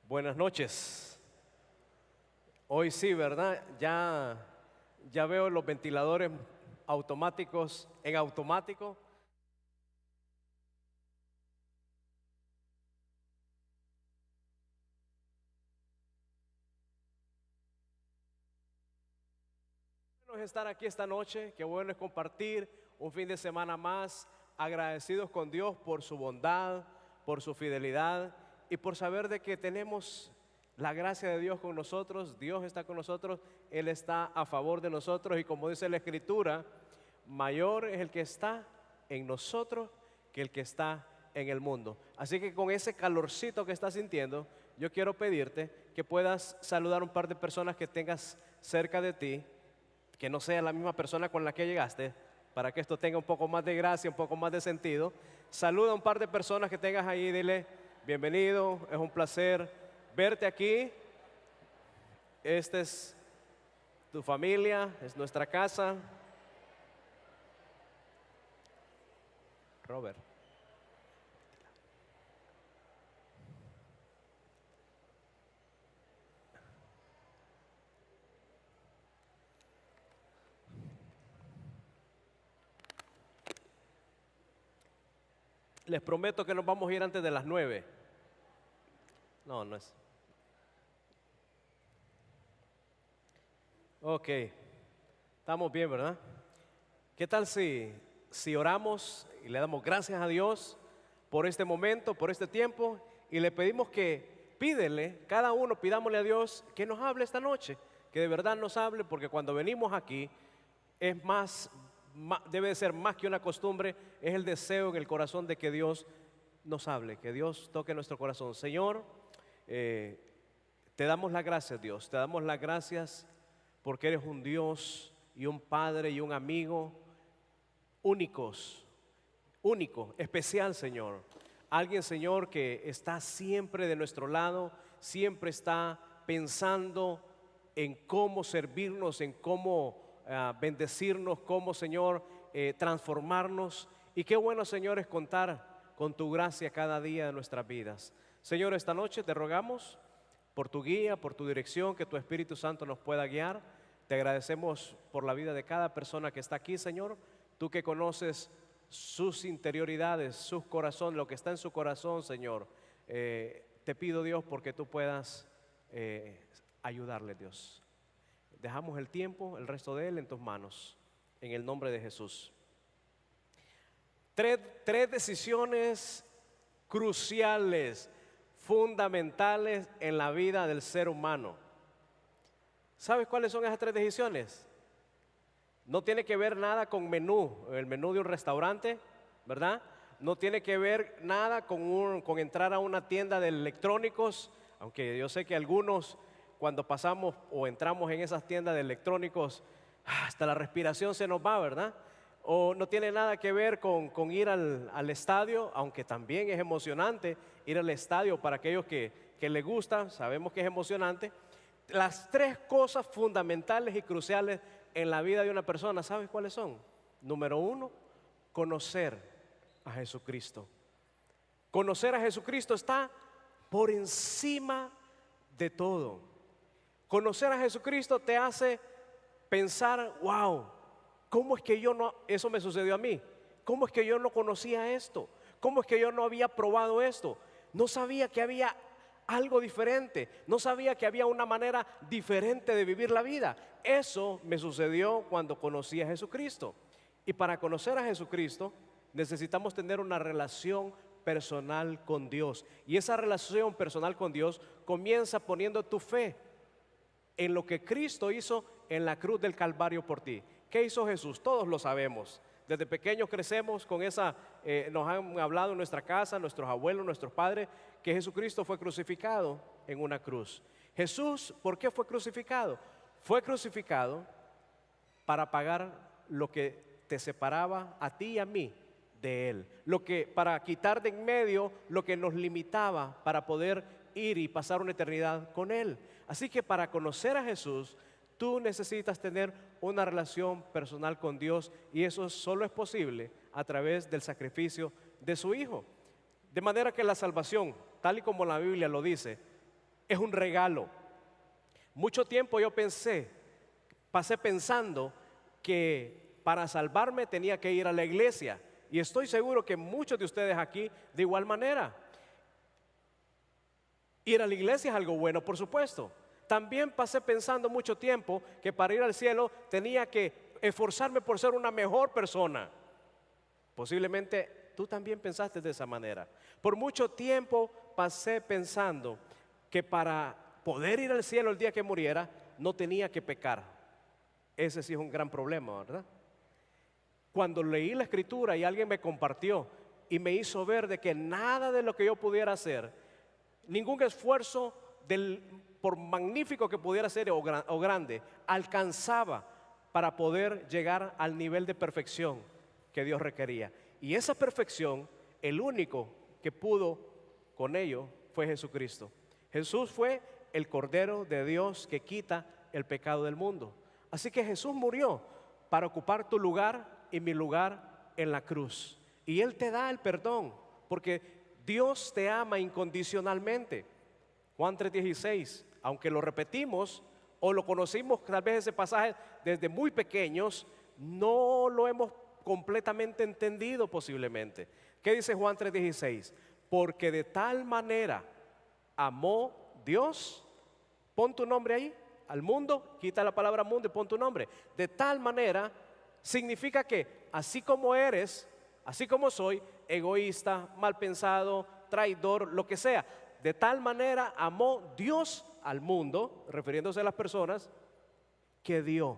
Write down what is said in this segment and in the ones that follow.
Buenas noches. Hoy sí, ¿verdad? Ya veo los ventiladores automáticos en automático. Bueno es estar aquí esta noche, qué bueno es compartir un fin de semana más, agradecidos con Dios por su bondad, por su fidelidad y por saber de que tenemos la gracia de Dios con nosotros. Dios está con nosotros, Él está a favor de nosotros y como dice la Escritura, mayor es el que está en nosotros que el que está en el mundo. Así que con ese calorcito que estás sintiendo, yo quiero pedirte que puedas saludar a un par de personas que tengas cerca de ti, que no sea la misma persona con la que llegaste, para que esto tenga un poco más de gracia, un poco más de sentido. Saluda a un par de personas que tengas ahí, dile, bienvenido, es un placer verte aquí. Esta es tu familia, es nuestra casa. Robert. Les prometo que nos vamos a ir antes de las 9. No, no es. Ok, estamos bien, ¿verdad? ¿Qué tal si oramos y le damos gracias a Dios por este momento, por este tiempo y le pedimos que pídele, cada uno pidámosle a Dios que nos hable esta noche, que de verdad nos hable, porque cuando venimos aquí es debe de ser más que una costumbre, es el deseo en el corazón de que Dios nos hable, que Dios toque nuestro corazón. Señor, te damos las gracias, Dios, te damos las gracias porque eres un Dios y un Padre y un amigo único, especial, Señor. Alguien, Señor, que está siempre de nuestro lado, siempre está pensando en cómo servirnos, en cómo bendecirnos, cómo, Señor, transformarnos. Y qué bueno, Señor, es contar con tu gracia cada día de nuestras vidas. Señor, esta noche te rogamos por tu guía, por tu dirección, que tu Espíritu Santo nos pueda guiar. Te agradecemos por la vida de cada persona que está aquí, Señor. Tú que conoces sus interioridades, su corazón, lo que está en su corazón, Señor. Te pido, Dios, porque tú puedas ayudarle, Dios. Dejamos el tiempo, el resto de él en tus manos, en el nombre de Jesús. Tres decisiones cruciales, fundamentales en la vida del ser humano. ¿Sabes cuáles son esas tres decisiones? No tiene que ver nada con el menú de un restaurante, ¿verdad? No tiene que ver nada con entrar a una tienda de electrónicos, aunque yo sé que algunos cuando pasamos o entramos en esas tiendas de electrónicos, hasta la respiración se nos va, ¿verdad? O no tiene nada que ver con ir al estadio, aunque también es emocionante ir al estadio para aquellos que les gusta, sabemos que es emocionante. Las tres cosas fundamentales y cruciales en la vida de una persona, ¿sabes cuáles son? Número uno, conocer a Jesucristo. Conocer a Jesucristo está por encima de todo. Conocer a Jesucristo te hace pensar, wow, ¿cómo es que eso me sucedió a mí? ¿Cómo es que yo no conocía esto? ¿Cómo es que yo no había probado esto? No sabía que había algo diferente, no sabía que había una manera diferente de vivir la vida. Eso me sucedió cuando conocí a Jesucristo. Y para conocer a Jesucristo necesitamos tener una relación personal con Dios. Y esa relación personal con Dios comienza poniendo tu fe en lo que Cristo hizo en la cruz del Calvario por ti. ¿Qué hizo Jesús? Todos lo sabemos. Desde pequeños crecemos con nos han hablado en nuestra casa, nuestros abuelos, nuestros padres, que Jesucristo fue crucificado en una cruz. Jesús, ¿por qué fue crucificado? Fue crucificado para pagar lo que te separaba a ti y a mí de Él. Para quitar de en medio lo que nos limitaba para poder ir y pasar una eternidad con Él. Así que para conocer a Jesús, tú necesitas tener una relación personal con Dios y eso solo es posible a través del sacrificio de su Hijo. De manera que la salvación, tal y como la Biblia lo dice, es un regalo. Mucho tiempo yo pasé pensando que para salvarme tenía que ir a la iglesia. Y estoy seguro que muchos de ustedes aquí de igual manera. Ir a la iglesia es algo bueno, por supuesto. También pasé pensando mucho tiempo que para ir al cielo tenía que esforzarme por ser una mejor persona. Posiblemente tú también pensaste de esa manera. Por mucho tiempo pasé pensando que para poder ir al cielo el día que muriera no tenía que pecar. Ese sí es un gran problema, ¿verdad? Cuando leí la escritura y alguien me compartió y me hizo ver de que nada de lo que yo pudiera hacer, ningún esfuerzo por magnífico que pudiera ser o grande, alcanzaba para poder llegar al nivel de perfección que Dios requería. Y esa perfección, el único que pudo con ello fue Jesucristo. Jesús fue el Cordero de Dios que quita el pecado del mundo. Así que Jesús murió para ocupar tu lugar y mi lugar en la cruz. Y Él te da el perdón, porque Dios te ama incondicionalmente. Juan 3:16, aunque lo repetimos o lo conocimos tal vez ese pasaje desde muy pequeños, no lo hemos completamente entendido posiblemente. ¿Qué dice Juan 3:16? Porque de tal manera amó Dios, pon tu nombre ahí, al mundo, quita la palabra mundo y pon tu nombre. De tal manera significa que así como eres, así como soy, egoísta, mal pensado, traidor, lo que sea, de tal manera amó Dios al mundo, refiriéndose a las personas, que dio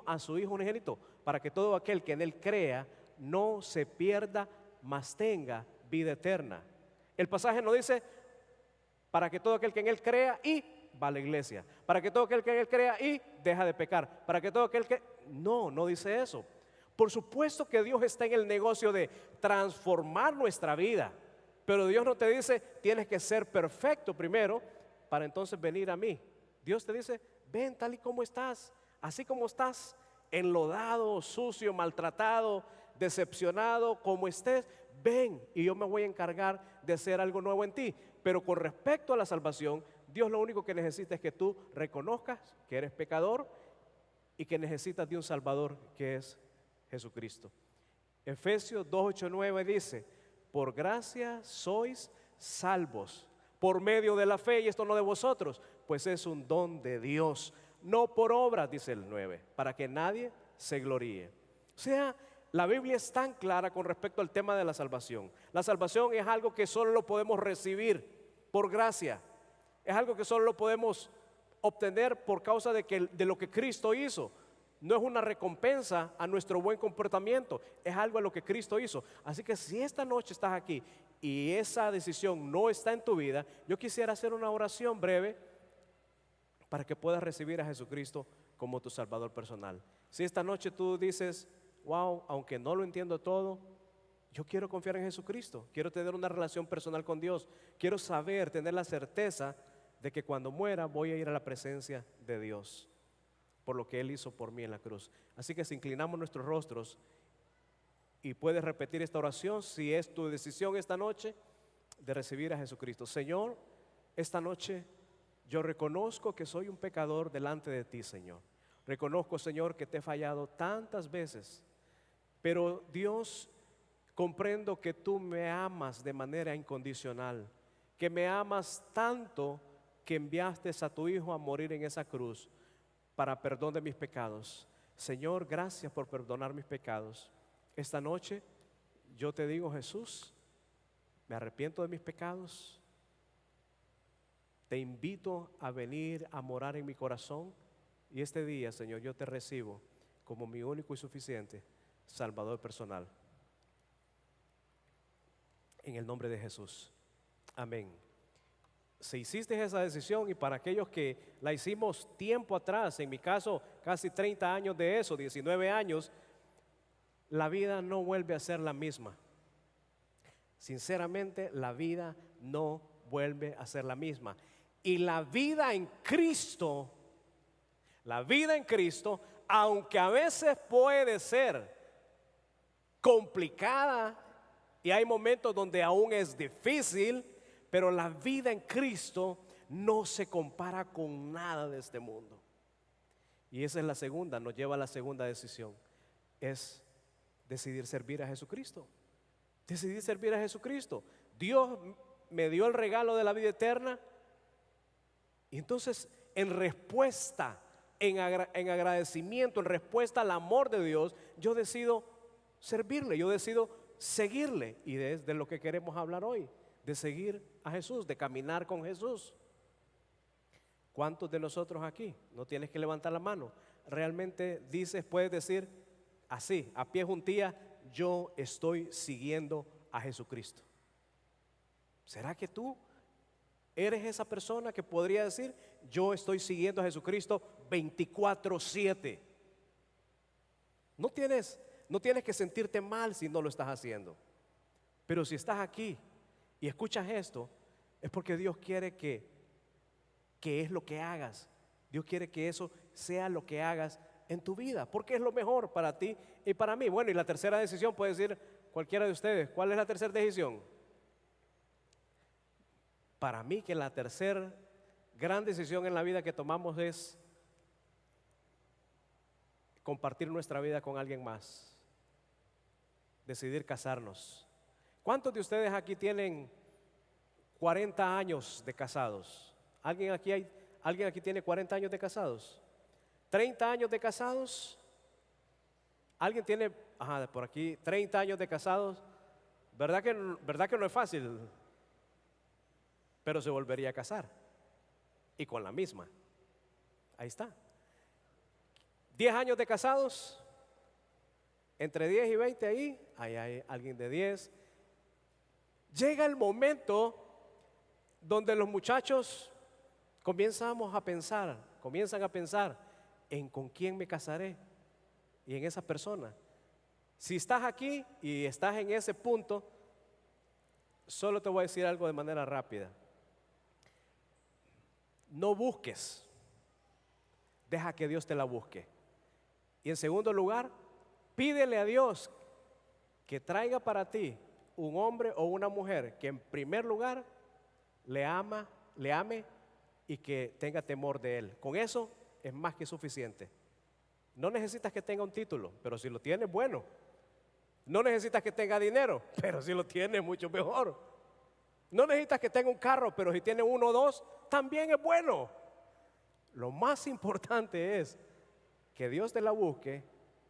a su Hijo unigénito, para que todo aquel que en Él crea no se pierda, mas tenga vida eterna. El pasaje no dice, para que todo aquel que en Él crea y va a la iglesia, para que todo aquel que en Él crea y deja de pecar, para que todo aquel que... No dice eso. Por supuesto que Dios está en el negocio de transformar nuestra vida, pero Dios no te dice, tienes que ser perfecto primero para entonces venir a mí. Dios te dice, ven tal y como estás, así como estás, enlodado, sucio, maltratado, decepcionado, como estés, ven y yo me voy a encargar de hacer algo nuevo en ti. Pero con respecto a la salvación, Dios lo único que necesita es que tú reconozcas que eres pecador y que necesitas de un Salvador que es Jesucristo. Efesios 2:8-9 dice, por gracia sois salvos por medio de la fe, y esto no de vosotros, pues es un don de Dios, no por obras, dice el 9, para que nadie se gloríe. O sea, la Biblia es tan clara con respecto al tema de la salvación. La salvación es algo que solo lo podemos recibir por gracia. Es algo que solo lo podemos obtener por causa de lo que Cristo hizo. No es una recompensa a nuestro buen comportamiento, es algo a lo que Cristo hizo. Así que si esta noche estás aquí y esa decisión no está en tu vida, yo quisiera hacer una oración breve para que puedas recibir a Jesucristo como tu Salvador personal. Si esta noche tú dices, wow, aunque no lo entiendo todo, yo quiero confiar en Jesucristo, quiero tener una relación personal con Dios, quiero saber, tener la certeza de que cuando muera voy a ir a la presencia de Dios por lo que Él hizo por mí en la cruz. Así que si inclinamos nuestros rostros y puedes repetir esta oración, si es tu decisión esta noche de recibir a Jesucristo. Señor, esta noche yo reconozco que soy un pecador delante de ti, Señor. Reconozco, Señor, que te he fallado tantas veces, pero Dios, comprendo que tú me amas de manera incondicional, que me amas tanto que enviaste a tu Hijo a morir en esa cruz para perdón de mis pecados. Señor, gracias por perdonar mis pecados. Esta noche yo te digo, Jesús, me arrepiento de mis pecados. Te invito a venir a morar en mi corazón. Y este día, Señor, yo te recibo como mi único y suficiente Salvador personal. En el nombre de Jesús. Amén. Si hiciste esa decisión, y para aquellos que la hicimos tiempo atrás, en mi caso casi 30 años de eso, 19 años, la vida no vuelve a ser la misma. Sinceramente, la vida no vuelve a ser la misma. Y la vida en Cristo, aunque a veces puede ser complicada y hay momentos donde aún es difícil, Pero la vida en Cristo no se compara con nada de este mundo. Y esa es la segunda, nos lleva a la segunda decisión. Es decidir servir a Jesucristo. Decidir servir a Jesucristo. Dios me dio el regalo de la vida eterna. Y entonces, en respuesta, en agradecimiento, en respuesta al amor de Dios, yo decido servirle, yo decido seguirle. Y es de lo que queremos hablar hoy, de seguir a Jesús, de caminar con Jesús. ¿Cuántos de nosotros aquí? No tienes que levantar la mano. Realmente puedes decir así, a pie juntilla, yo estoy siguiendo a Jesucristo. ¿Será que tú eres esa persona que podría decir, yo estoy siguiendo a Jesucristo 24/7? No tienes que sentirte mal si no lo estás haciendo. Pero si estás aquí y escuchas esto, es porque Dios quiere que es lo que hagas. Dios quiere que eso sea lo que hagas en tu vida, porque es lo mejor para ti y para mí. Bueno, y la tercera decisión puede decir cualquiera de ustedes. ¿Cuál es la tercera decisión? Para mí que la tercera gran decisión en la vida que tomamos es compartir nuestra vida con alguien más. Decidir casarnos. ¿Cuántos de ustedes aquí tienen 40 años de casados? ¿Alguien aquí tiene 40 años de casados? ¿30 años de casados? ¿Alguien tiene, por aquí, 30 años de casados? ¿Verdad que no es fácil? Pero se volvería a casar. Y con la misma. Ahí está. 10 años de casados. Entre 10 y 20 ahí hay alguien de 10. Llega el momento donde los muchachos comienzan a pensar en con quién me casaré y en esa persona. Si estás aquí y estás en ese punto, solo te voy a decir algo de manera rápida. No busques, deja que Dios te la busque. Y en segundo lugar, pídele a Dios que traiga para ti un hombre o una mujer que en primer lugar le ame y que tenga temor de Él. Con eso es más que suficiente. No necesitas que tenga un título, pero si lo tiene, bueno. No necesitas que tenga dinero, pero si lo tiene, mucho mejor. No necesitas que tenga un carro, pero si tiene uno o dos, también es bueno. Lo más importante es que Dios te la busque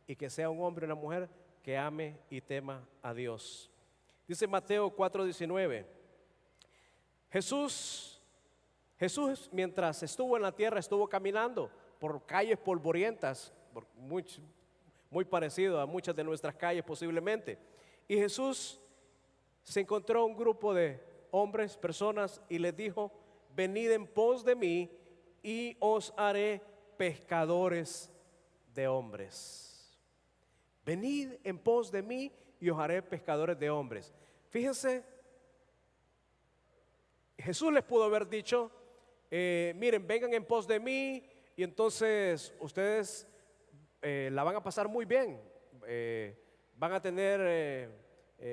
y que sea un hombre o una mujer que ame y tema a Dios. Dice Mateo 4:19. Jesús, mientras estuvo en la tierra, estuvo caminando por calles polvorientas, muy parecido a muchas de nuestras calles posiblemente. Y Jesús se encontró un grupo de hombres, personas, y les dijo: venid en pos de mí y os haré pescadores de hombres. Venid en pos de mí y os haré pescadores de hombres. Fíjense, Jesús les pudo haber dicho: miren, vengan en pos de mí y entonces ustedes la van a pasar muy bien, van a tener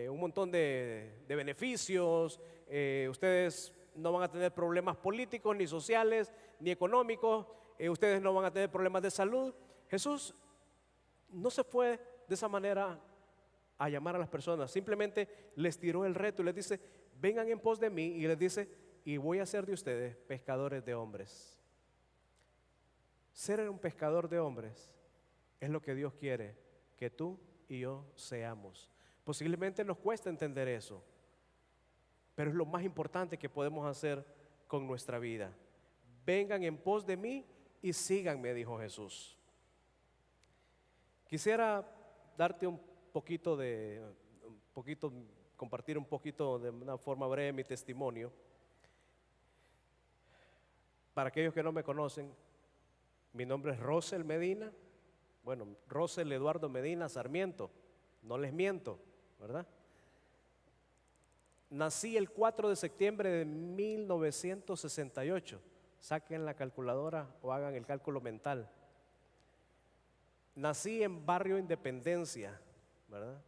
un montón de beneficios, ustedes no van a tener problemas políticos, ni sociales, ni económicos, ustedes no van a tener problemas de salud. Jesús no se fue de esa manera a llamar a las personas, simplemente les tiró el reto y les dice: vengan en pos de mí, y les dice: y voy a hacer de ustedes pescadores de hombres. Ser un pescador de hombres es lo que Dios quiere que tú y yo seamos. Posiblemente nos cuesta entender eso, pero es lo más importante que podemos hacer con nuestra vida. Vengan en pos de mí y síganme, dijo Jesús. Quisiera darte compartir un poquito de una forma breve mi testimonio. Para aquellos que no me conocen, mi nombre es Rosel Medina. Bueno, Rosel Eduardo Medina Sarmiento, no les miento, ¿verdad? Nací el 4 de septiembre de 1968. Saquen la calculadora o hagan el cálculo mental. Nací en Barrio Independencia, ¿verdad?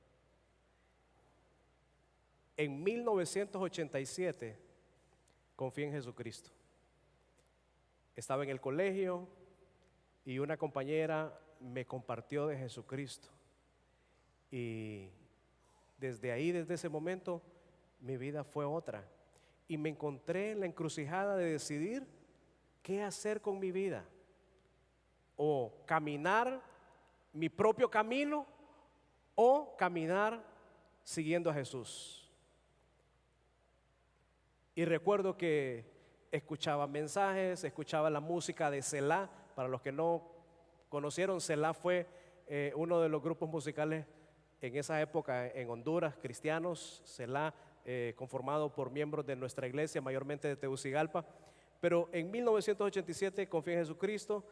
En 1987 confié en Jesucristo. Estaba en el colegio y una compañera me compartió de Jesucristo. Y desde ahí, desde ese momento, mi vida fue otra. Y me encontré en la encrucijada de decidir qué hacer con mi vida. O caminar mi propio camino o caminar siguiendo a Jesús. Y recuerdo que escuchaba mensajes, escuchaba la música de Selah. Para los que no conocieron, Selah fue uno de los grupos musicales en esa época en Honduras, cristianos. Selah, conformado por miembros de nuestra iglesia, mayormente de Tegucigalpa. Pero en 1987 confié en Jesucristo.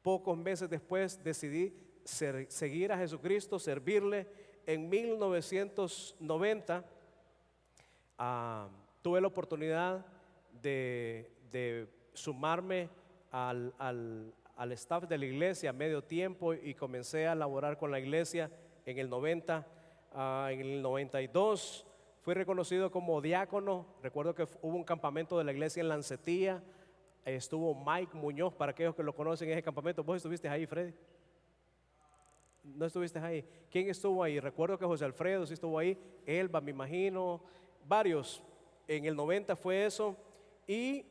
Pocos meses después decidí seguir a Jesucristo, servirle. En 1990 tuve la oportunidad de sumarme al staff de la iglesia a medio tiempo y comencé a laborar con la iglesia en el 90. En el 92 fui reconocido como diácono. Recuerdo que hubo un campamento de la iglesia en Lancetía. Estuvo Mike Muñoz, para aquellos que lo conocen, en ese campamento. ¿Vos estuviste ahí, Freddy? ¿No estuviste ahí? ¿Quién estuvo ahí? Recuerdo que José Alfredo sí estuvo ahí, Elba, me imagino, varios. En el 90 fue eso. Y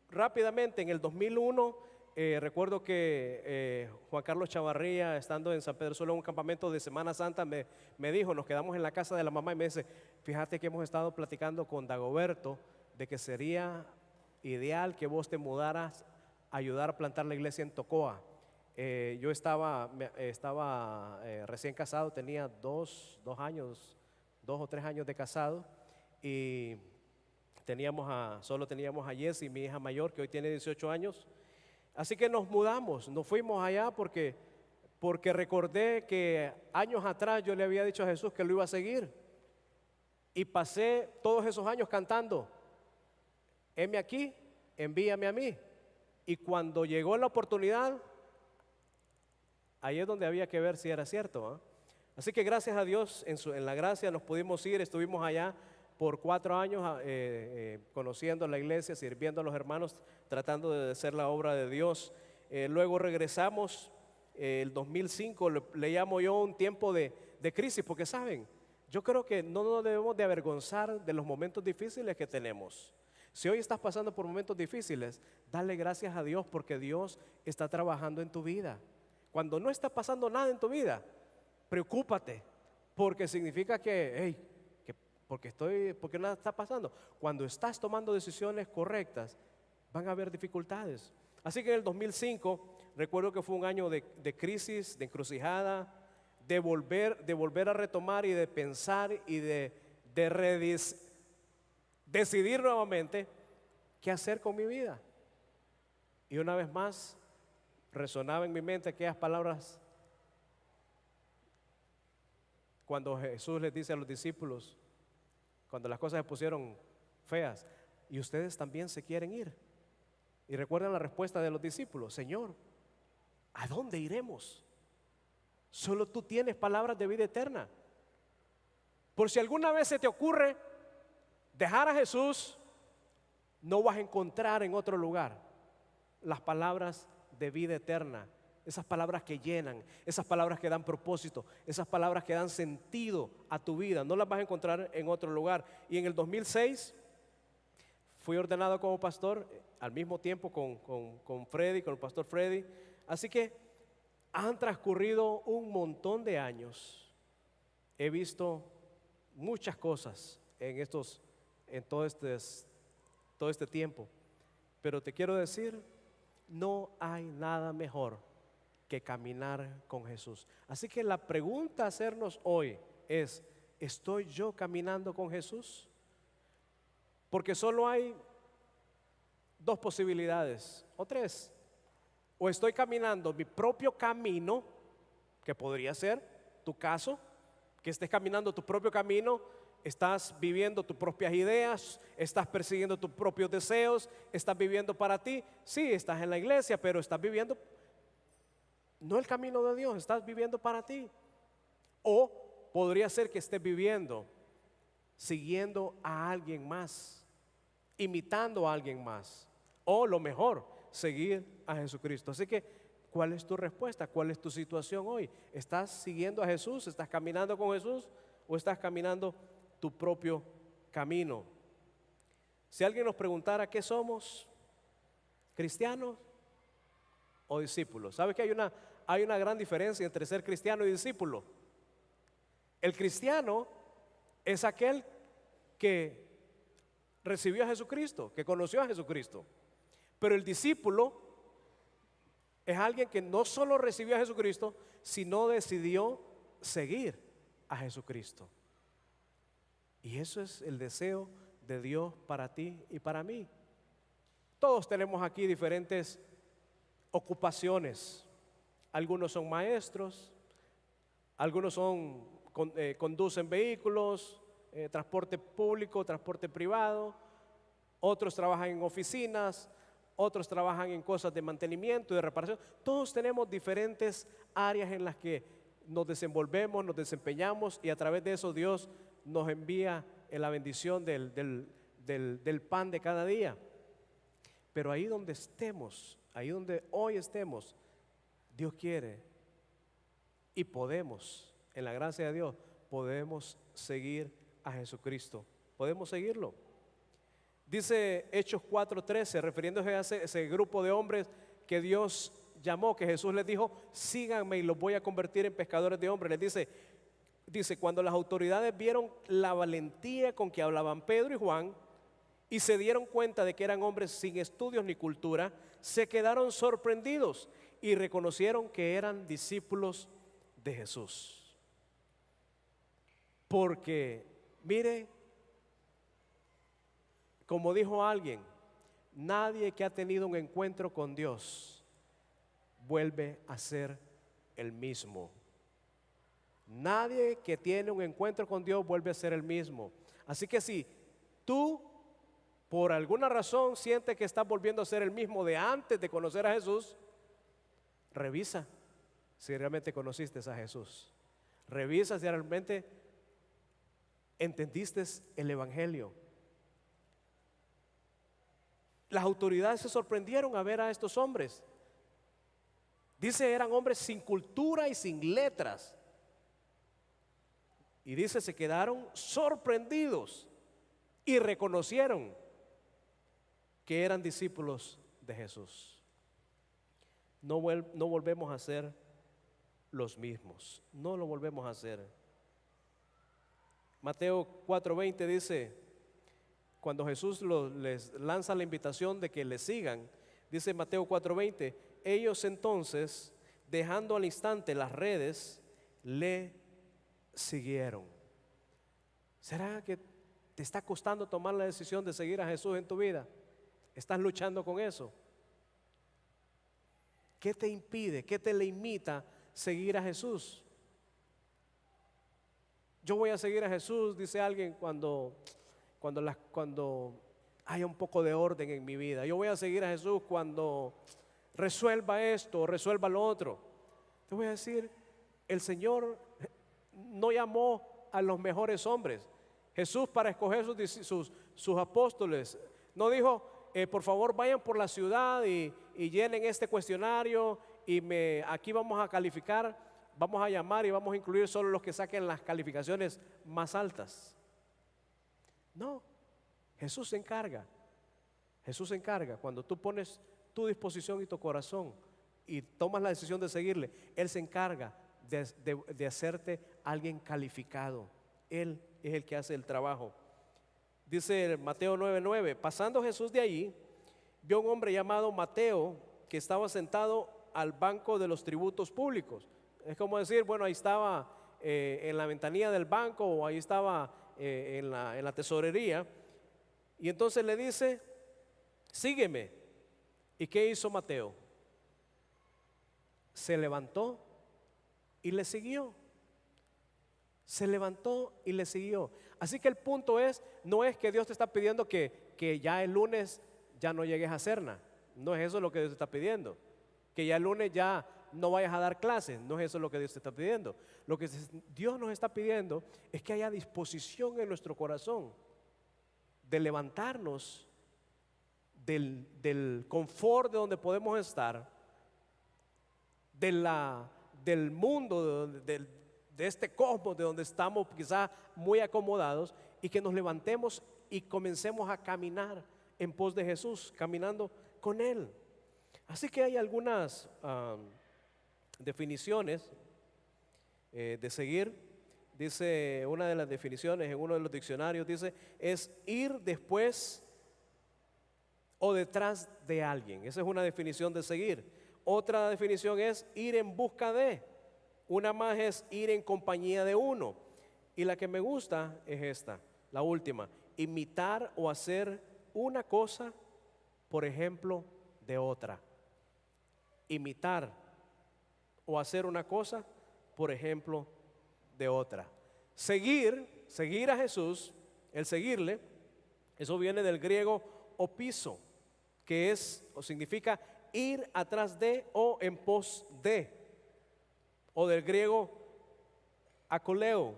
rápidamente en el 2001 recuerdo que Juan Carlos Chavarría, estando en San Pedro Sula en un campamento de Semana Santa, me dijo, nos quedamos en la casa de la mamá y me dice, fíjate que hemos estado platicando con Dagoberto de que sería ideal que vos te mudaras a ayudar a plantar la iglesia en Tocoa. Yo estaba recién casado, tenía 2 o 3 años de casado, y solo teníamos a Jessie, mi hija mayor, que hoy tiene 18 años. Así que nos mudamos, nos fuimos allá porque recordé que años atrás yo le había dicho a Jesús que lo iba a seguir. Y pasé todos esos años cantando, heme aquí, envíame a mí. Y cuando llegó la oportunidad, ahí es donde había que ver si era cierto, ¿eh? Así que gracias a Dios, en la gracia nos pudimos ir. Estuvimos allá por 4 años conociendo la iglesia, sirviendo a los hermanos, tratando de hacer la obra de Dios. Luego regresamos, el 2005 le llamo yo un tiempo de crisis, porque saben, yo creo que no nos debemos de avergonzar de los momentos difíciles que tenemos. Si hoy estás pasando por momentos difíciles, dale gracias a Dios, porque Dios está trabajando en tu vida. Cuando no está pasando nada en tu vida, preocúpate, porque significa que, porque nada está pasando. Cuando estás tomando decisiones correctas, van a haber dificultades. Así que en el 2005, recuerdo que fue un año de crisis, de encrucijada, de volver a retomar y de pensar y de decidir nuevamente qué hacer con mi vida. Y una vez más, resonaba en mi mente aquellas palabras cuando Jesús les dice a los discípulos, cuando las cosas se pusieron feas, y ustedes también se quieren ir. Y recuerdan la respuesta de los discípulos, Señor, ¿a dónde iremos? Solo tú tienes palabras de vida eterna. Por si alguna vez se te ocurre dejar a Jesús, no vas a encontrar en otro lugar las palabras de vida eterna, esas palabras que llenan, esas palabras que dan propósito, esas palabras que dan sentido a tu vida. No las vas a encontrar en otro lugar. Y en el 2006 fui ordenado como pastor al mismo tiempo con Freddy, con el pastor Freddy. Así que han transcurrido un montón de años. He visto muchas cosas en todo este tiempo. Pero te quiero decir, no hay nada mejor que caminar con Jesús. Así que la pregunta a hacernos hoy es, ¿estoy yo caminando con Jesús? Porque solo hay 2 posibilidades o 3. O estoy caminando mi propio camino, que podría ser tu caso, que estés caminando tu propio camino, estás viviendo tus propias ideas, estás persiguiendo tus propios deseos, estás viviendo para ti. Sí, estás en la iglesia, pero estás viviendo no el camino de Dios, estás viviendo para ti. O podría ser que estés viviendo siguiendo a alguien más imitando a alguien más. O lo mejor, seguir a Jesucristo. Así que, ¿cuál es tu respuesta? ¿Cuál es tu situación hoy? ¿Estás siguiendo a Jesús? ¿Estás caminando con Jesús? ¿O estás caminando tu propio camino? Si alguien nos preguntara qué somos, cristianos o discípulos. ¿Sabe que hay una gran diferencia entre ser cristiano y discípulo? El cristiano es aquel que recibió a Jesucristo, que conoció a Jesucristo. Pero el discípulo es alguien que no solo recibió a Jesucristo, sino decidió seguir a Jesucristo. Y eso es el deseo de Dios para ti y para mí. Todos tenemos aquí diferentes ocupaciones. Algunos son maestros, algunos conducen vehículos, transporte público, transporte privado, otros trabajan en oficinas, otros trabajan en cosas de mantenimiento y de reparación. Todos tenemos diferentes áreas en las que nos desenvolvemos, nos desempeñamos, y a través de eso Dios nos envía la bendición del pan de cada día. Pero ahí donde estemos, ahí donde hoy estemos, Dios quiere y podemos, en la gracia de Dios, podemos seguir a Jesucristo. Podemos seguirlo. Dice Hechos 4:13, refiriéndose a ese grupo de hombres que Dios llamó, que Jesús les dijo: síganme y los voy a convertir en pescadores de hombres. Les dice, cuando las autoridades vieron la valentía con que hablaban Pedro y Juan y se dieron cuenta de que eran hombres sin estudios ni cultura, se quedaron sorprendidos y reconocieron que eran discípulos de Jesús. Porque, mire, como dijo alguien, nadie que ha tenido un encuentro con Dios vuelve a ser el mismo. Nadie que tiene un encuentro con Dios vuelve a ser el mismo. Así que si tú por alguna razón sientes que estás volviendo a ser el mismo de antes de conocer a Jesús, revisa si realmente conociste a Jesús. Revisa si realmente entendiste el Evangelio. Las autoridades se sorprendieron a ver a estos hombres. Dice, eran hombres sin cultura y sin letras. Y dice, se quedaron sorprendidos y reconocieron que eran discípulos de Jesús. No volvemos a ser los mismos. No lo volvemos a hacer. Mateo 4:20 dice, cuando Jesús les lanza la invitación de que le sigan, dice Mateo 4:20, ellos entonces, dejando al instante las redes, le siguieron. ¿Será que te está costando tomar la decisión de seguir a Jesús en tu vida? ¿Estás luchando con eso? ¿Qué te impide, qué te limita seguir a Jesús? Yo voy a seguir a Jesús, dice alguien, cuando haya un poco de orden en mi vida. Yo voy a seguir a Jesús cuando resuelva esto o resuelva lo otro. Te voy a decir, el Señor no llamó a los mejores hombres. Jesús, para escoger sus apóstoles, no dijo, por favor vayan por la ciudad y llenen este cuestionario y aquí vamos a calificar, vamos a llamar y vamos a incluir solo los que saquen las calificaciones más altas. No, Jesús se encarga. Jesús se encarga. Cuando tú pones tu disposición y tu corazón y tomas la decisión de seguirle, Él se encarga de hacerte alguien calificado. Él es el que hace el trabajo. Dice Mateo 9:9, pasando Jesús de allí, vio un hombre llamado Mateo que estaba sentado al banco de los tributos públicos. Es como decir, bueno, ahí estaba en la ventanilla del banco o ahí estaba en la tesorería. Y entonces le dice, sígueme. ¿Y qué hizo Mateo? Se levantó y le siguió. Se levantó y le siguió. Así que el punto no es que Dios te está pidiendo que ya el lunes ya no llegues a Cerna. No es eso lo que Dios te está pidiendo. Que ya el lunes ya no vayas a dar clases. No es eso lo que Dios te está pidiendo. Lo que Dios nos está pidiendo es que haya disposición en nuestro corazón de levantarnos del confort de donde podemos estar, del mundo, de este cosmos de donde estamos quizás muy acomodados, y que nos levantemos y comencemos a caminar en pos de Jesús, caminando con Él. Así que hay algunas definiciones de seguir. Dice, una de las definiciones en uno de los diccionarios dice, es ir después o detrás de alguien. Esa es una definición de seguir. Otra definición es ir en busca de. Una más es ir en compañía de uno. Y la que me gusta es esta, la última: imitar o hacer una cosa, por ejemplo, de otra. Imitar o hacer una cosa, por ejemplo, de otra. Seguir a Jesús, el seguirle, eso viene del griego opiso, que es o significa ir atrás de o en pos de, o del griego akoleo.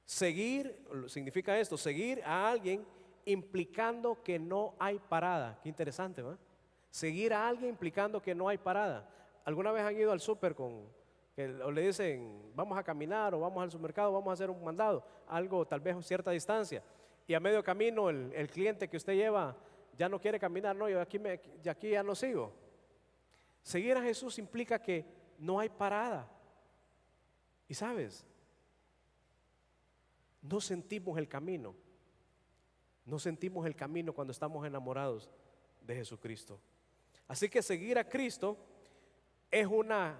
Seguir significa esto: seguir a alguien implicando que no hay parada. Qué interesante, ¿verdad? Seguir a alguien implicando que no hay parada. ¿Alguna vez han ido al súper o le dicen vamos a caminar, o vamos al supermercado, vamos a hacer un mandado, algo tal vez a cierta distancia, y a medio camino el cliente que usted lleva ya no quiere caminar? No, yo aquí ya no sigo. Seguir a Jesús implica que no hay parada. Y sabes, no sentimos el camino. No sentimos el camino cuando estamos enamorados de Jesucristo. Así que seguir a Cristo es una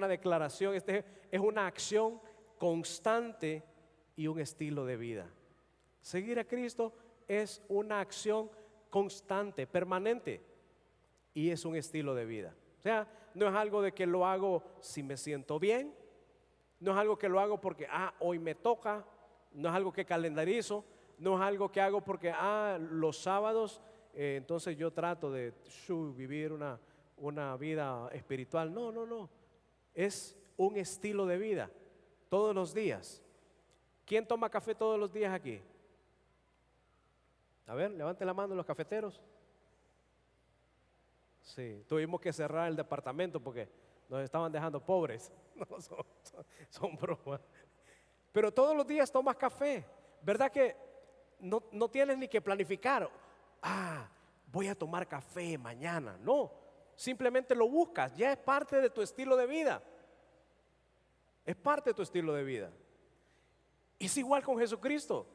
declaración, es una acción constante y un estilo de vida. Seguir a Cristo es una acción constante, permanente, y es un estilo de vida. O sea, no es algo de que lo hago si me siento bien, no es algo que lo hago porque hoy me toca, no es algo que calendarizo, no es algo que hago porque los sábados entonces yo trato de vivir una vida espiritual. No, es un estilo de vida todos los días. ¿Quién toma café todos los días aquí? A ver, levante la mano los cafeteros. Sí, tuvimos que cerrar el departamento porque nos estaban dejando pobres. No, son bromas. Pero todos los días tomas café. ¿Verdad que no tienes ni que planificar? Voy a tomar café mañana. No, simplemente lo buscas. Ya es parte de tu estilo de vida. Es parte de tu estilo de vida. Es igual con Jesucristo.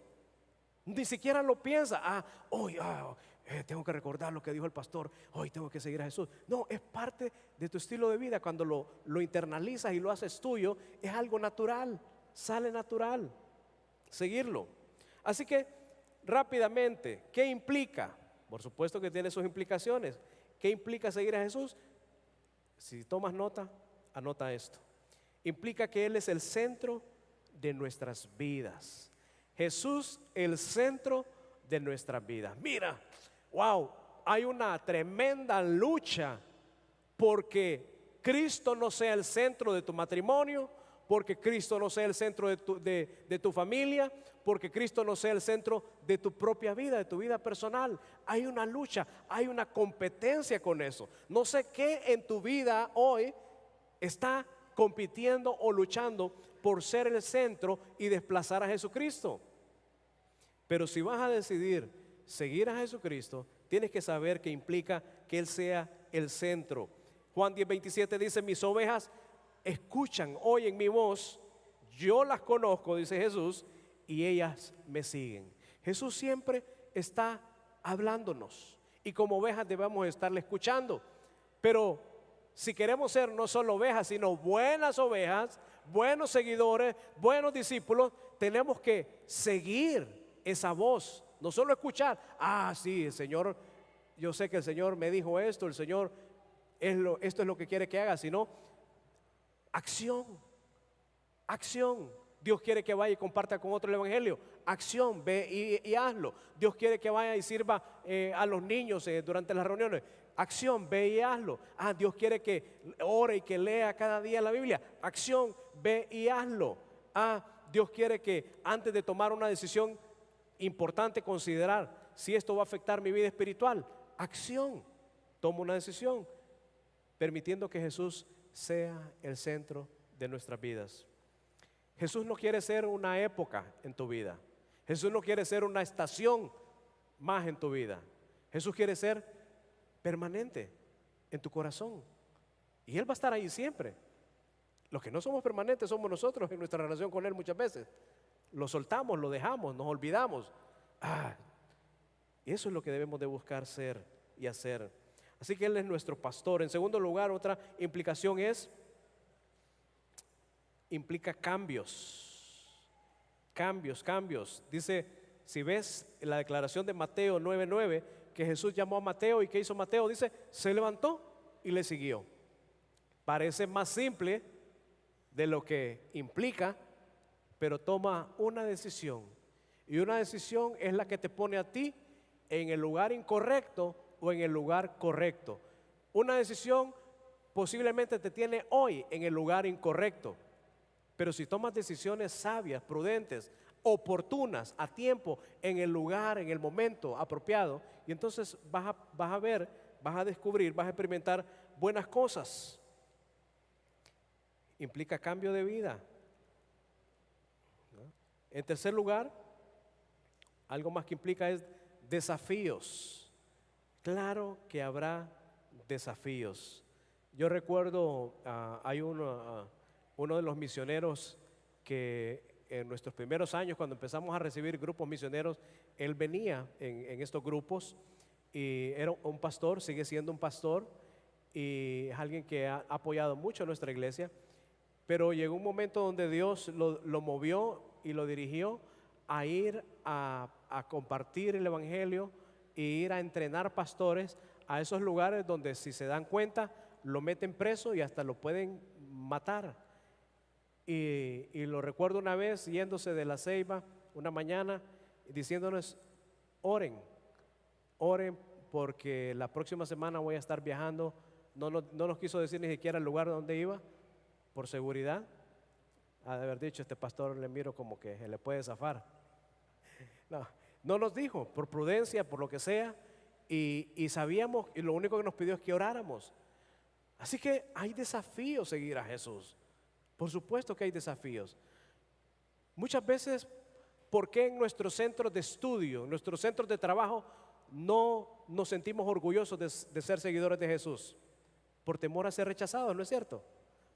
Ni siquiera lo piensa. Hoy tengo que recordar lo que dijo el pastor. Hoy tengo que seguir a Jesús. No, es parte de tu estilo de vida. Cuando lo internalizas y lo haces tuyo, es algo natural. Sale natural seguirlo. Así que rápidamente, ¿qué implica? Por supuesto que tiene sus implicaciones. ¿Qué implica seguir a Jesús? Si tomas nota, anota esto. Implica que Él es el centro de nuestras vidas. Jesús, el centro de nuestras vidas. Mira, wow, hay una tremenda lucha porque Cristo no sea el centro de tu matrimonio, porque Cristo no sea el centro de tu familia, porque Cristo no sea el centro de tu propia vida, de tu vida personal. Hay una lucha, hay una competencia con eso. No sé qué en tu vida hoy está compitiendo o luchando por ser el centro y desplazar a Jesucristo. Pero si vas a decidir seguir a Jesucristo, tienes que saber que implica que Él sea el centro. Juan 10:27 dice: mis ovejas escuchan, oyen mi voz, yo las conozco, dice Jesús, y ellas me siguen. Jesús siempre está hablándonos y como ovejas debemos estarle escuchando. Pero si queremos ser no solo ovejas, sino buenas ovejas, buenos seguidores, buenos discípulos, tenemos que seguir esa voz, no solo escuchar. Sí, el Señor, yo sé que el Señor me dijo esto, el Señor esto es lo que quiere que haga, sino acción. Dios quiere que vaya y comparta con otro el evangelio. Acción, ve y hazlo. Dios quiere que vaya y sirva a los niños durante las reuniones. Acción, ve y hazlo. Dios quiere que ore y que lea cada día la Biblia. Acción, ve y hazlo. Dios quiere que antes de tomar una decisión importante considerar si esto va a afectar mi vida espiritual. acción, toma una decisión, permitiendo que Jesús sea el centro de nuestras vidas. Jesús no quiere ser una época en tu vida. Jesús no quiere ser una estación más en tu vida. Jesús quiere ser permanente en tu corazón. Y Él va a estar ahí siempre. Los que no somos permanentes somos nosotros en nuestra relación con Él muchas veces. Lo soltamos, lo dejamos, nos olvidamos. Y eso es lo que debemos de buscar ser y hacer. Así que Él es nuestro pastor. En segundo lugar, otra implicación implica cambios. Cambios. Dice, si ves la declaración de Mateo 9:9, que Jesús llamó a Mateo, y ¿qué hizo Mateo? Dice, se levantó y le siguió. Parece más simple de lo que implica, pero toma una decisión. Y una decisión es la que te pone a ti en el lugar incorrecto o en el lugar correcto. Una decisión posiblemente te tiene hoy en el lugar incorrecto, pero si tomas decisiones sabias, prudentes, oportunas, a tiempo, en el lugar, en el momento apropiado, y entonces vas a ver, vas a descubrir, vas a experimentar buenas cosas. Implica cambio de vida. En tercer lugar, algo más que implica es desafíos. Claro que habrá desafíos. Yo recuerdo, hay uno de los misioneros que en nuestros primeros años, cuando empezamos a recibir grupos misioneros, él venía en estos grupos y era un pastor, sigue siendo un pastor y es alguien que ha apoyado mucho a nuestra iglesia, pero llegó un momento donde Dios lo movió y lo dirigió a ir a compartir el evangelio e ir a entrenar pastores a esos lugares donde, si se dan cuenta, lo meten preso y hasta lo pueden matar. Y lo recuerdo una vez yéndose de La Ceiba una mañana diciéndonos, oren porque la próxima semana voy a estar viajando. No nos quiso decir ni siquiera el lugar donde iba, por seguridad. Ha de haber dicho, este pastor le miro como que se le puede zafar. No nos dijo, por prudencia, por lo que sea, y sabíamos, y lo único que nos pidió es que oráramos. Así que hay desafíos seguir a Jesús. Por supuesto que hay desafíos. Muchas veces, ¿por qué en nuestros centros de estudio, en nuestros centros de trabajo, no nos sentimos orgullosos de ser seguidores de Jesús? Por temor a ser rechazados, ¿no es cierto?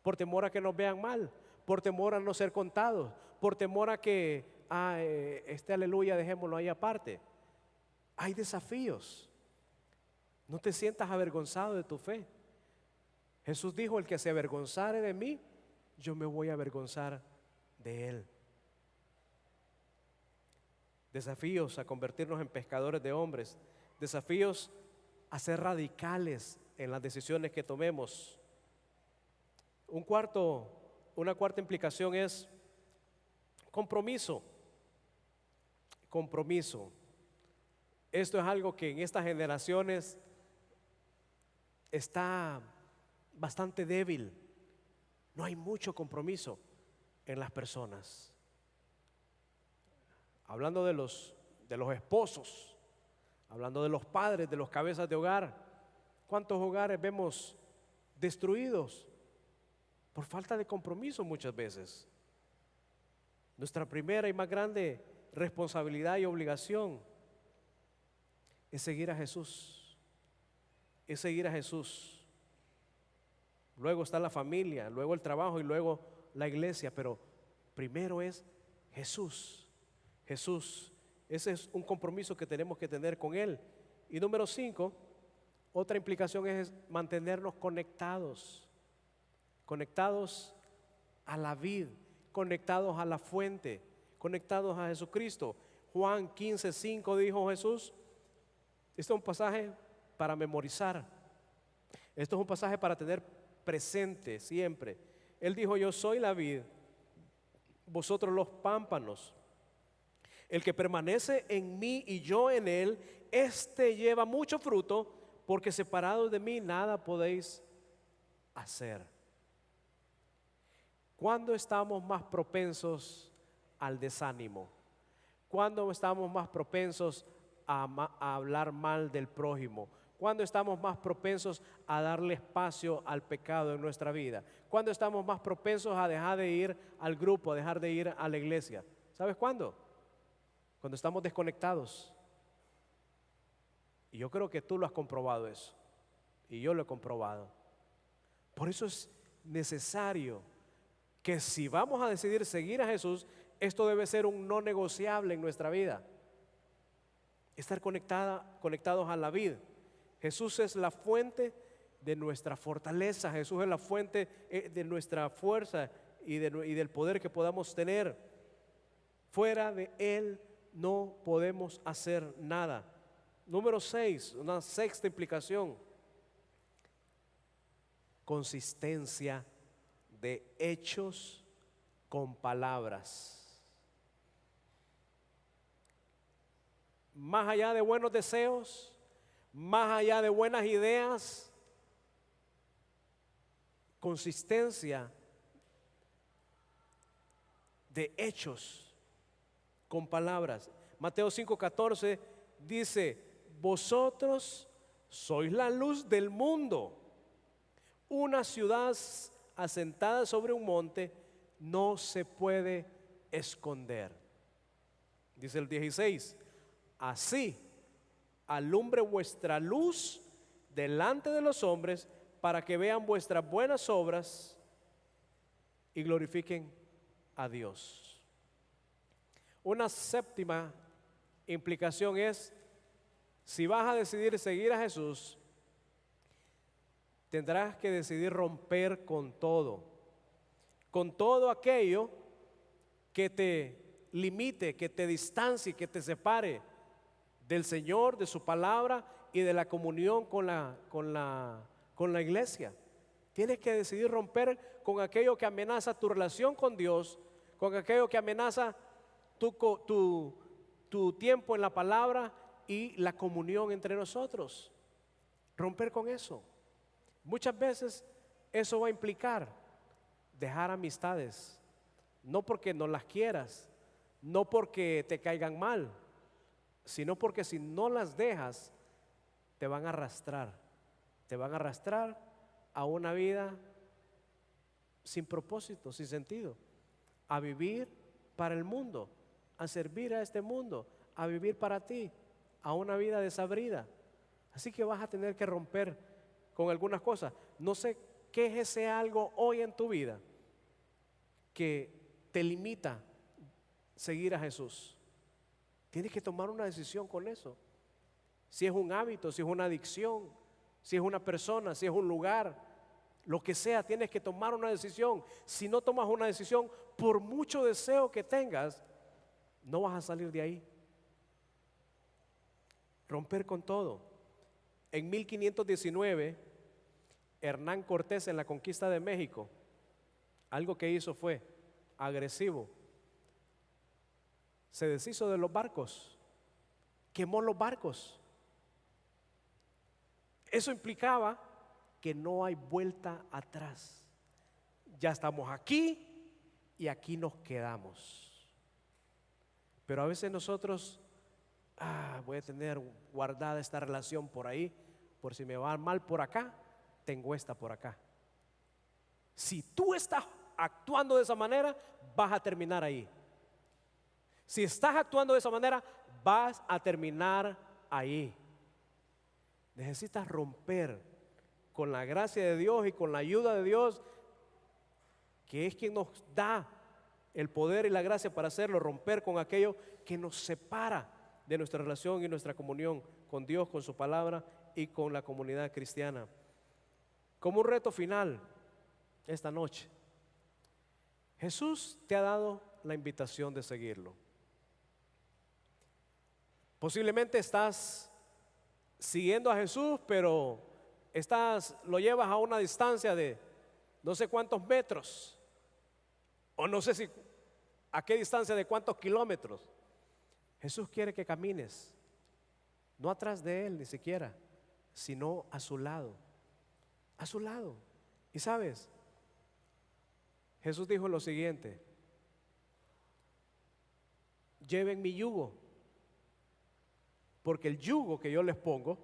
Por temor a que nos vean mal, por temor a no ser contados, por temor a que, este aleluya, dejémoslo ahí aparte. Hay desafíos. No te sientas avergonzado de tu fe. Jesús dijo, el que se avergonzare de mí, yo me voy a avergonzar de él. Desafíos a convertirnos en pescadores de hombres. Desafíos a ser radicales en las decisiones que tomemos. Una cuarta implicación es compromiso. Compromiso. Esto es algo que en estas generaciones está bastante débil. No hay mucho compromiso en las personas. Hablando de los esposos, hablando de los padres, de los cabezas de hogar, ¿cuántos hogares vemos destruidos por falta de compromiso muchas veces? Nuestra primera y más grande responsabilidad y obligación es seguir a Jesús. Es seguir a Jesús. Luego está la familia, luego el trabajo y luego la iglesia, pero primero es Jesús. Jesús, ese es un compromiso que tenemos que tener con Él. Y número 5, otra implicación es mantenernos conectados. Conectados a la vid, conectados a la fuente, conectados a Jesucristo. Juan 15:5 dijo Jesús. Este es un pasaje para memorizar. Esto es un pasaje para tener presente siempre. Él dijo, yo soy la vid, vosotros los pámpanos. El que permanece en mí y yo en él, este lleva mucho fruto, porque separados de mí nada podéis hacer. ¿Cuándo estamos más propensos al desánimo? ¿Cuándo estamos más propensos a hablar mal del prójimo? ¿Cuándo estamos más propensos a darle espacio al pecado en nuestra vida? ¿Cuándo estamos más propensos a dejar de ir al grupo, a dejar de ir a la iglesia? ¿Sabes cuándo? Cuando estamos desconectados. Y yo creo que tú lo has comprobado eso. Y yo lo he comprobado. Por eso es necesario que si vamos a decidir seguir a Jesús, esto debe ser un no negociable en nuestra vida. Estar conectados a la vid. Jesús es la fuente de nuestra fortaleza. Jesús es la fuente de nuestra fuerza y del poder que podamos tener. Fuera de Él no podemos hacer nada. Número 6, una sexta implicación. Consistencia de hechos con palabras. Más allá de buenos deseos, más allá de buenas ideas, consistencia de hechos con palabras. Mateo 5:14 dice: vosotros sois la luz del mundo. Una ciudad asentada sobre un monte no se puede esconder. Dice el 16: así alumbre vuestra luz delante de los hombres, para que vean vuestras buenas obras y glorifiquen a Dios. Una séptima implicación es: si vas a decidir seguir a Jesús, tendrás que decidir romper con todo aquello que te limite, que te distancie, que te separe del Señor, de su palabra y de la comunión con la iglesia. Tienes que decidir romper con aquello que amenaza tu relación con Dios, con aquello que amenaza tu tiempo en la palabra y la comunión entre nosotros. Romper con eso. Muchas veces eso va a implicar dejar amistades, no porque no las quieras, no porque te caigan mal, sino porque si no las dejas, te van a arrastrar a una vida sin propósito, sin sentido, a vivir para el mundo, a servir a este mundo, a vivir para ti, a una vida desabrida. Así que vas a tener que romper con algunas cosas. No sé qué es ese algo hoy en tu vida que te limita seguir a Jesús. Tienes que tomar una decisión con eso. Si es un hábito, si es una adicción, si es una persona, si es un lugar, lo que sea, tienes que tomar una decisión. Si no tomas una decisión, por mucho deseo que tengas, no vas a salir de ahí. Romper con todo. En 1519, Hernán Cortés, en la conquista de México, algo que hizo fue agresivo. Se deshizo de los barcos, quemó los barcos. Eso implicaba que no hay vuelta atrás. Ya estamos aquí y aquí nos quedamos. Pero a veces nosotros, voy a tener guardada esta relación por ahí, por si me va mal por acá, tengo esta por acá. Si tú estás actuando de esa manera, vas a terminar ahí. Si estás actuando de esa manera, vas a terminar ahí. Necesitas romper con la gracia de Dios y con la ayuda de Dios, que es quien nos da el poder y la gracia para hacerlo, romper con aquello que nos separa de nuestra relación y nuestra comunión con Dios, con su palabra y con la comunidad cristiana. Como un reto final esta noche, Jesús te ha dado la invitación de seguirlo. Posiblemente estás siguiendo a Jesús, pero lo llevas a una distancia de no sé cuántos metros, o no sé a qué distancia de cuántos kilómetros. Jesús quiere que camines, no atrás de Él ni siquiera, sino a su lado. A su lado. Y sabes, Jesús dijo lo siguiente: lleven mi yugo, porque el yugo que yo les pongo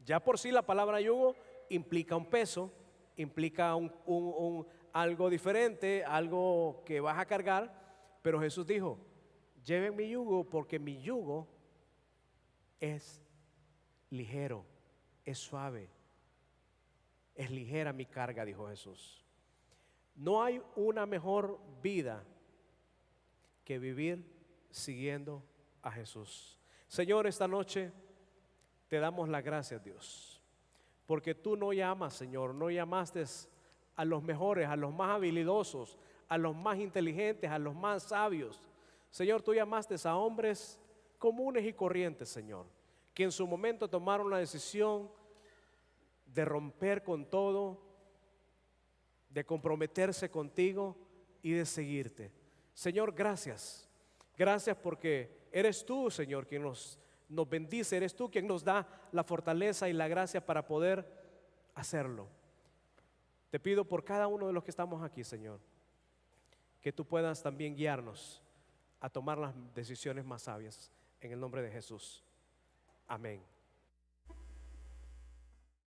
Ya por sí la palabra yugo implica un peso, implica algo diferente, algo que vas a cargar, pero Jesús dijo, lleven mi yugo porque mi yugo es ligero, es suave, es ligera mi carga, dijo Jesús. No hay una mejor vida que vivir siguiendo a Jesús. Señor, esta noche te damos las gracias, Dios, porque tú no llamas, Señor, no llamaste a los mejores, a los más habilidosos, a los más inteligentes, a los más sabios. Señor, tú llamaste a hombres comunes y corrientes, Señor, que en su momento tomaron la decisión de romper con todo, de comprometerse contigo y de seguirte. Señor, gracias. Gracias porque eres tú, Señor, quien nos bendice, eres tú quien nos da la fortaleza y la gracia para poder hacerlo. Te pido por cada uno de los que estamos aquí, Señor, que tú puedas también guiarnos a tomar las decisiones más sabias en el nombre de Jesús. Amén.